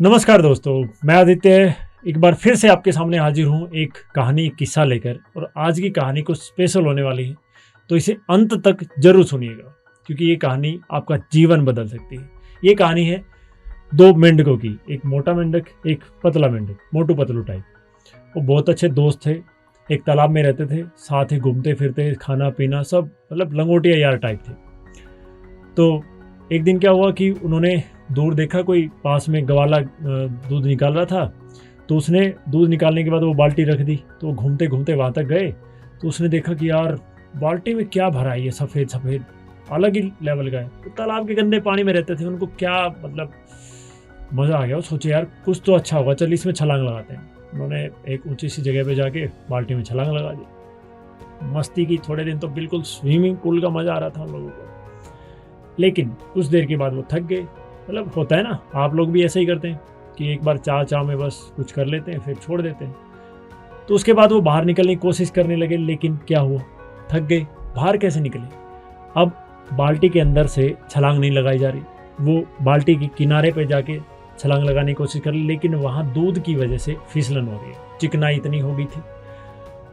नमस्कार दोस्तों, मैं आदित्य एक बार फिर से आपके सामने हाजिर हूँ एक कहानी एक किस्सा लेकर। और आज की कहानी कुछ स्पेशल होने वाली है, तो इसे अंत तक जरूर सुनिएगा क्योंकि ये कहानी आपका जीवन बदल सकती है। ये कहानी है दो मेंढकों की, एक मोटा मेंढक एक पतला मेंढक, मोटू पतलू टाइप। वो बहुत अच्छे दोस्त थे, एक तालाब में रहते थे, साथ ही घूमते फिरते, खाना पीना सब मतलब लंगोटिया यार टाइप थे। तो एक दिन क्या हुआ कि उन्होंने दूर देखा कोई पास में गवाला दूध निकाल रहा था। तो उसने दूध निकालने के बाद वो बाल्टी रख दी। तो वो घूमते घूमते वहाँ तक गए तो उसने देखा कि यार बाल्टी में क्या भरा है, ये सफ़ेद सफ़ेद अलग ही लेवल का है। तो तालाब के गंदे पानी में रहते थे, उनको क्या मतलब मज़ा आ गया। वो सोचे यार कुछ तो अच्छा होगा, चल इसमें छलांग लगाते हैं। उन्होंने एक ऊंची सी जगह पे जाके बाल्टी में छलांग लगा दी। मस्ती की थोड़े दिन, तो बिल्कुल स्विमिंग पूल का मज़ा आ रहा था उन लोगों को। लेकिन कुछ देर के बाद वो थक गए। मतलब होता है ना, आप लोग भी ऐसे ही करते हैं कि एक बार चाह में बस कुछ कर लेते हैं फिर छोड़ देते हैं। तो उसके बाद वो बाहर निकलने की कोशिश करने लगे, लेकिन क्या हुआ, थक गए। बाहर कैसे निकले? अब बाल्टी के अंदर से छलांग नहीं लगाई जा रही। वो बाल्टी के किनारे पे जाके छलांग लगाने की कोशिश कर ली, लेकिन वहाँ दूध की वजह से फिसलन हो रही है, चिकनाई इतनी हो गई थी।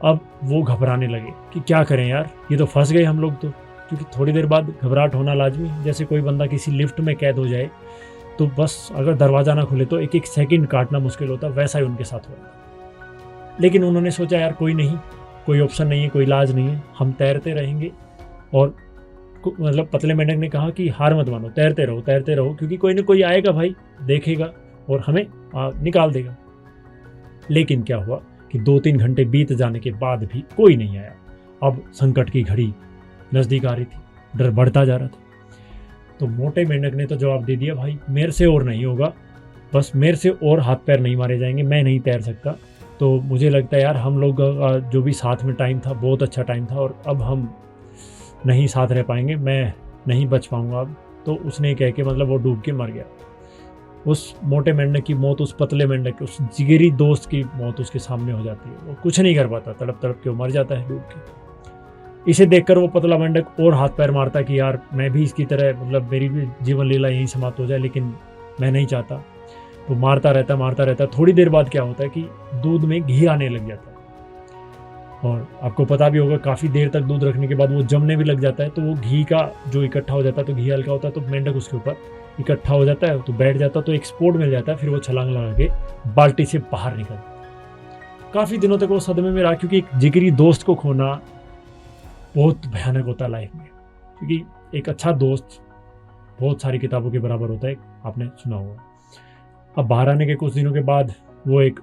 अब वो घबराने लगे कि क्या करें यार, ये तो फंस गए हम लोग तो। क्योंकि थोड़ी देर बाद घबराहट होना लाजमी है। जैसे कोई बंदा किसी लिफ्ट में कैद हो जाए तो बस अगर दरवाज़ा ना खुले तो एक एक सेकंड काटना मुश्किल होता, वैसा ही उनके साथ हुआ। लेकिन उन्होंने सोचा यार कोई नहीं, कोई ऑप्शन नहीं है, कोई इलाज नहीं है, हम तैरते रहेंगे। और मतलब पतले मेंढक ने कहा कि हार मत मानो, तैरते रहो क्योंकि कोई ना कोई आएगा भाई, देखेगा और हमें निकाल देगा। लेकिन क्या हुआ कि 2-3 घंटे बीत जाने के बाद भी कोई नहीं आया। अब संकट की घड़ी नज़दीक आ रही थी, डर बढ़ता जा रहा था। तो मोटे मेंढक ने तो जवाब दे दिया, भाई मेरे से और नहीं होगा, बस मेरे से और हाथ पैर नहीं मारे जाएंगे, मैं नहीं तैर सकता। तो मुझे लगता है यार हम लोग जो भी साथ में टाइम था बहुत अच्छा टाइम था, और अब हम नहीं साथ रह पाएंगे, मैं नहीं बच पाऊंगा अब। तो उसने कह के मतलब वो डूब के मर गया। उस मोटे मेंढक की मौत उस पतले मेंढक, उस जिगरी दोस्त की मौत उसके सामने हो जाती है। वो कुछ नहीं कर पाता, तड़प तड़प के वो मर जाता है डूब के। इसे देखकर वो पतला मेंढक और हाथ पैर मारता कि यार मैं भी इसकी तरह, मतलब मेरी भी जीवन लीला यहीं समाप्त हो जाए, लेकिन मैं नहीं चाहता। तो मारता रहता। थोड़ी देर बाद क्या होता है कि दूध में घी आने लग जाता है। और आपको पता भी होगा काफ़ी देर तक दूध रखने के बाद वो जमने भी लग जाता है। तो वो घी का जो इकट्ठा हो जाता है, तो घी हल्का होता है, तो मेंढक उसके ऊपर इकट्ठा हो जाता है, तो बैठ जाता है, तो एक स्पोर्ट मिल जाता है। फिर वो छलांग लगा के बाल्टी से बाहर निकलता। काफ़ी दिनों तक वो सदमे में रहा, क्योंकि एक जिगरी दोस्त को खोना बहुत भयानक होता है लाइफ में। क्योंकि एक अच्छा दोस्त बहुत सारी किताबों के बराबर होता है, आपने सुना होगा। अब बाहर आने के कुछ दिनों के बाद वो एक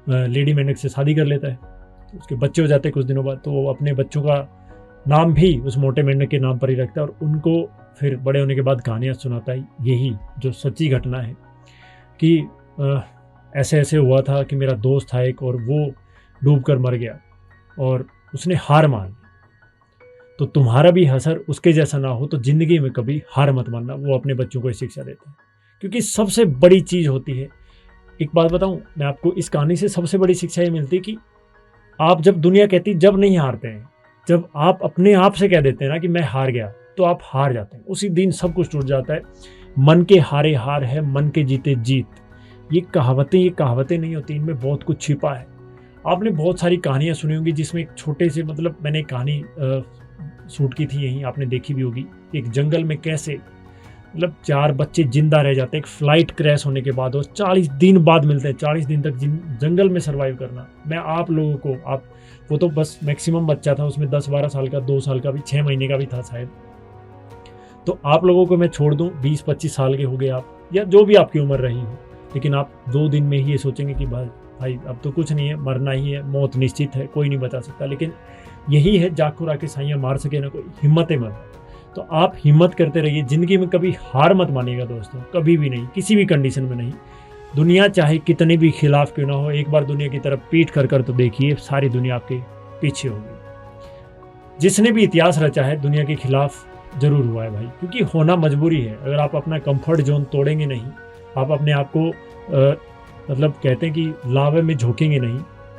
लेडी मेंढक से शादी कर लेता है। तो उसके बच्चे हो जाते हैं कुछ दिनों बाद। तो वो अपने बच्चों का नाम भी उस मोटे मेंढक के नाम पर ही रखता है, और उनको फिर बड़े होने के बाद कहानियाँ सुनाता है। यही जो सच्ची घटना है कि ऐसे ऐसे हुआ था कि मेरा दोस्त था एक, और वो डूब कर मर गया और उसने हार मान ली। तो तुम्हारा भी असर उसके जैसा ना हो, तो जिंदगी में कभी हार मत मानना। वो अपने बच्चों को शिक्षा देता है, क्योंकि सबसे बड़ी चीज़ होती है। एक बात बताऊं मैं आपको, इस कहानी से सबसे बड़ी शिक्षा ये मिलती है कि आप जब दुनिया कहती जब नहीं हारते हैं, जब आप अपने आप से कह देते हैं ना कि मैं हार गया, तो आप हार जाते हैं। उसी दिन सब कुछ टूट जाता है। मन के हारे हार है, मन के जीते जीत। ये कहावतें नहीं होती, इनमें बहुत कुछ छिपा है। आपने बहुत सारी कहानियाँ सुनी होंगी जिसमें एक छोटे से, मतलब मैंने एक कहानी शूट की थी यहीं, आपने देखी भी होगी। एक जंगल में कैसे मतलब 4 बच्चे जिंदा रह जाते हैं एक फ्लाइट क्रैश होने के बाद, और 40 दिन बाद मिलते हैं। 40 दिन तक जंगल में सर्वाइव करना। मैं आप लोगों को, आप वो तो बस मैक्सिमम बच्चा था उसमें, 10-12 साल का, 2 साल का भी, 6 महीने का भी था शायद। तो आप लोगों को मैं छोड़ दूं, 20-25 साल के हो गए आप, या जो भी आपकी उम्र रही हो, लेकिन आप 2 दिन में ही ये सोचेंगे कि भाई अब तो कुछ नहीं है, मरना ही है, मौत निश्चित है, कोई नहीं बता सकता। लेकिन यही है, जाखो राके साइयाँ मार सके ना कोई, हिम्मतें मत। तो आप हिम्मत करते रहिए, ज़िंदगी में कभी हार मत मानिएगा दोस्तों, कभी भी नहीं, किसी भी कंडीशन में नहीं। दुनिया चाहे कितने भी खिलाफ क्यों ना हो, एक बार दुनिया की तरफ पीठ कर तो देखिए, सारी दुनिया आपके पीछे होगी। जिसने भी इतिहास रचा है दुनिया के खिलाफ जरूर हुआ है भाई, क्योंकि होना मजबूरी है। अगर आप अपना कंफर्ट जोन तोड़ेंगे नहीं, आप अपने आप को मतलब कहते हैं कि लावे में झोंकेंगे नहीं,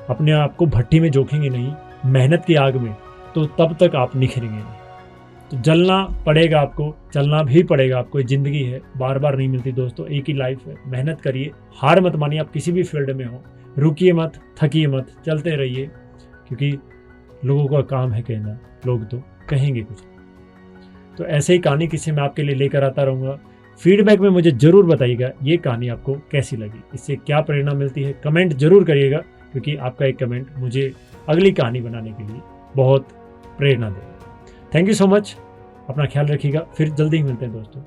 अपने आप को भट्टी में झोंकेंगे नहीं, मेहनत की आग में, तो तब तक आप निखरेंगे नहीं। तो जलना पड़ेगा आपको, चलना भी पड़ेगा आपको। ज़िंदगी है, बार बार नहीं मिलती दोस्तों, एक ही लाइफ है। मेहनत करिए, हार मत मानिए। आप किसी भी फील्ड में हो, रुकिए मत, थकिए मत, चलते रहिए, क्योंकि लोगों का काम है कहना, लोग तो कहेंगे कुछ। तो ऐसे ही कहानी किस्से मैं आपके लिए लेकर आता रहूँगा। फीडबैक में मुझे ज़रूर बताइएगा ये कहानी आपको कैसी लगी, इससे क्या प्रेरणा मिलती है। कमेंट जरूर करिएगा, क्योंकि आपका एक कमेंट मुझे अगली कहानी बनाने के लिए बहुत प्रेरणा देगा। थैंक यू सो मच, अपना ख्याल रखिएगा। फिर जल्दी ही मिलते हैं दोस्तों।